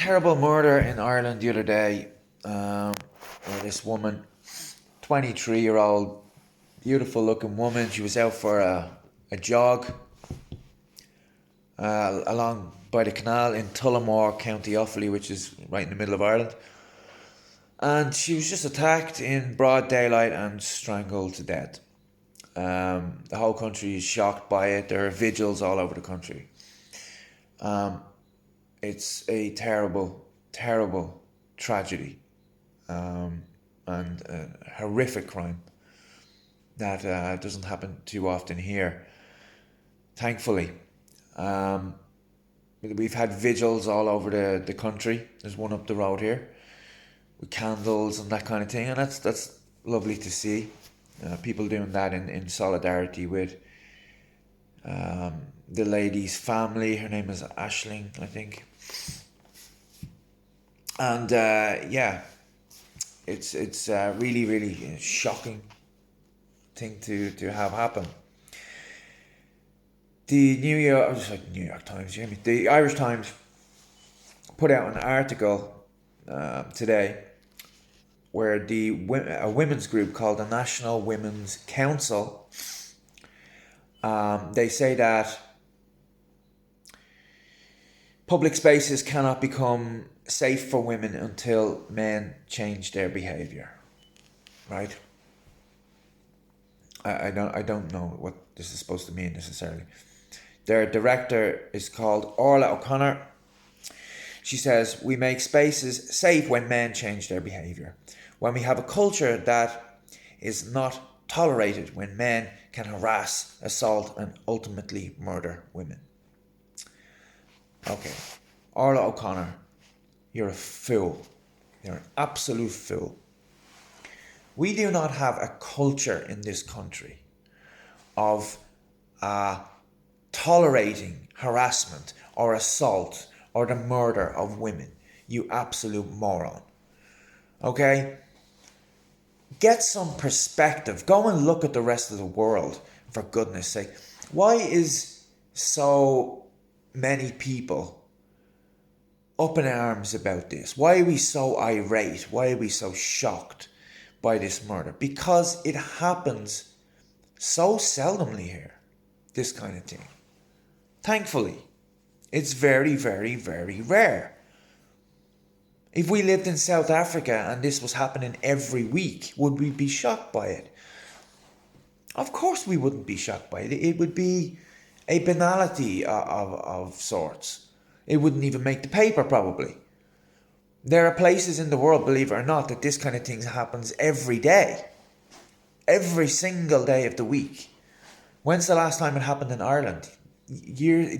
terrible murder in Ireland the other day. Where this woman, 23-year-old, beautiful looking woman, she was out for a jog along by the canal in Tullamore, County Offaly, which is right in the middle of Ireland. And she was just attacked in broad daylight and strangled to death. The whole country is shocked by it. There are vigils all over the country. It's a terrible, terrible tragedy, and a horrific crime that doesn't happen too often here, thankfully. We've had vigils all over the country. There's one up the road here with candles and that kind of thing, and that's lovely to see. People doing that in solidarity with the lady's family. Her name is Ashling, I think. And yeah, it's really, really shocking thing to have happen. The New York Times, you hear me? The Irish Times put out an article today where a women's group called the National Women's Council, they say that public spaces cannot become safe for women until men change their behaviour. Right? I don't know what this is supposed to mean necessarily. Their director is called Orla O'Connor. She says, "We make spaces safe when men change their behaviour. When we have a culture that is not tolerated, when men can harass, assault and ultimately murder women." Okay, Orla O'Connor, you're a fool. You're an absolute fool. We do not have a culture in this country of tolerating harassment or assault or the murder of women. You absolute moron. Okay? Get some perspective. Go and look at the rest of the world, for goodness sake. Why is so many people up in arms about this? Why are we so irate? Why are we so shocked by this murder? Because it happens so seldomly here, this kind of thing. Thankfully, it's very, very, very rare. If we lived in South Africa and this was happening every week, would we be shocked by it? Of course we wouldn't be shocked by it. It would be a banality of sorts. It wouldn't even make the paper, probably. There are places in the world, believe it or not, that this kind of thing happens every day. Every single day of the week. When's the last time it happened in Ireland?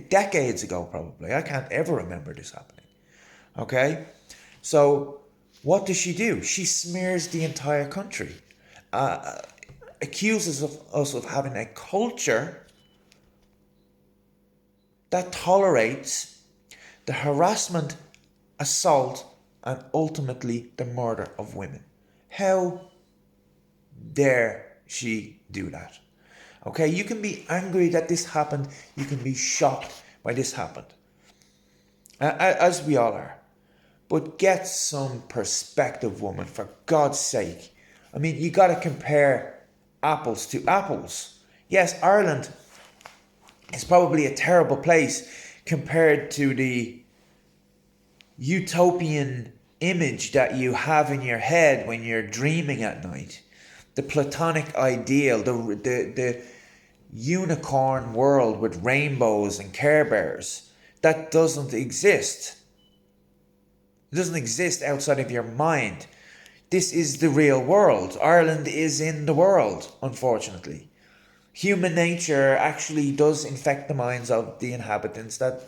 Decades ago, probably. I can't ever remember this happening. Okay? So, what does she do? She smears the entire country. Accuses us of having a culture that tolerates the harassment, assault, and ultimately the murder of women. How dare she do that? Okay, you can be angry that this happened. You can be shocked by this happened. As we all are. But get some perspective, woman, for God's sake. I mean, you got to compare apples to apples. Yes, Ireland is probably a terrible place compared to the utopian image that you have in your head when you're dreaming at night. The platonic ideal, the unicorn world with rainbows and Care Bears. That doesn't exist. It doesn't exist outside of your mind. This is the real world. Ireland is in the world, unfortunately. Human nature actually does infect the minds of the inhabitants that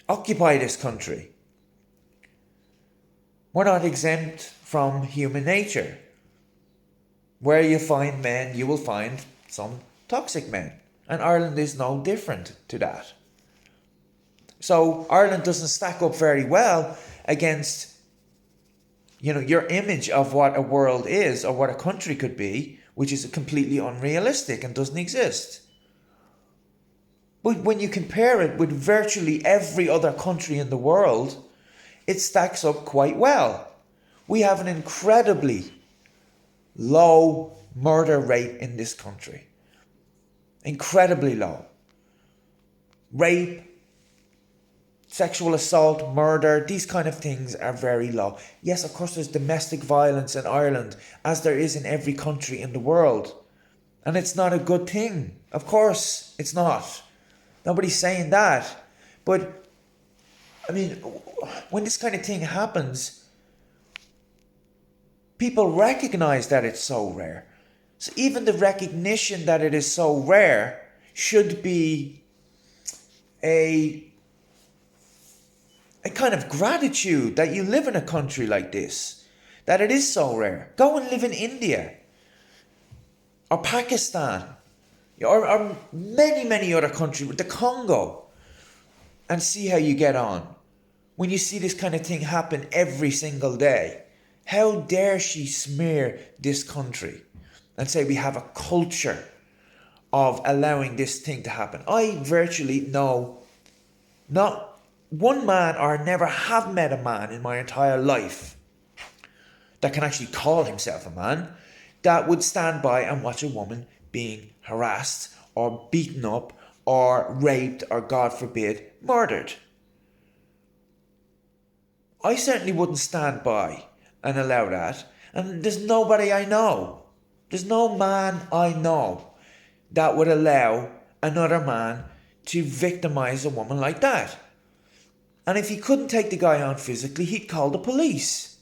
occupy this country. We're not exempt from human nature. Where you find men, you will find some toxic men. And Ireland is no different to that. So Ireland doesn't stack up very well against, your image of what a world is or what a country could be, which is completely unrealistic and doesn't exist. But when you compare it with virtually every other country in the world, it stacks up quite well. We have an incredibly low murder rate in this country. Incredibly low. Rape, sexual assault, murder, these kind of things are very low. Yes, of course, there's domestic violence in Ireland, as there is in every country in the world. And it's not a good thing. Of course, it's not. Nobody's saying that. But, I mean, when this kind of thing happens, people recognize that it's so rare. So even the recognition that it is so rare should be a kind of gratitude that you live in a country like this, that it is so rare. Go and live in India or Pakistan or many other countries, the Congo, and see how you get on when you see this kind of thing happen every single day. How dare she smear this country and say we have a culture of allowing this thing to happen? I virtually know not one man, or never have met a man in my entire life that can actually call himself a man, that would stand by and watch a woman being harassed or beaten up or raped or, God forbid, murdered. I certainly wouldn't stand by and allow that. And there's nobody I know, there's no man I know that would allow another man to victimize a woman like that. And if he couldn't take the guy on physically, he'd call the police.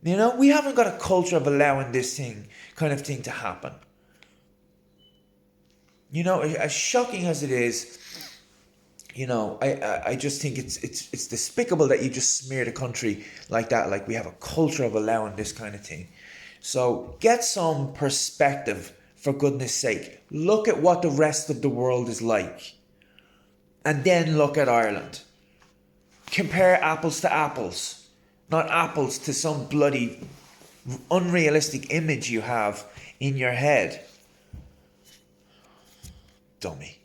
You know, we haven't got a culture of allowing this kind of thing to happen. You know, as shocking as it is, you know, I just think it's despicable that you just smear the country like that, like we have a culture of allowing this kind of thing. So get some perspective, for goodness sake. Look at what the rest of the world is like. And then look at Ireland. Compare apples to apples, not apples to some bloody unrealistic image you have in your head. Dummy.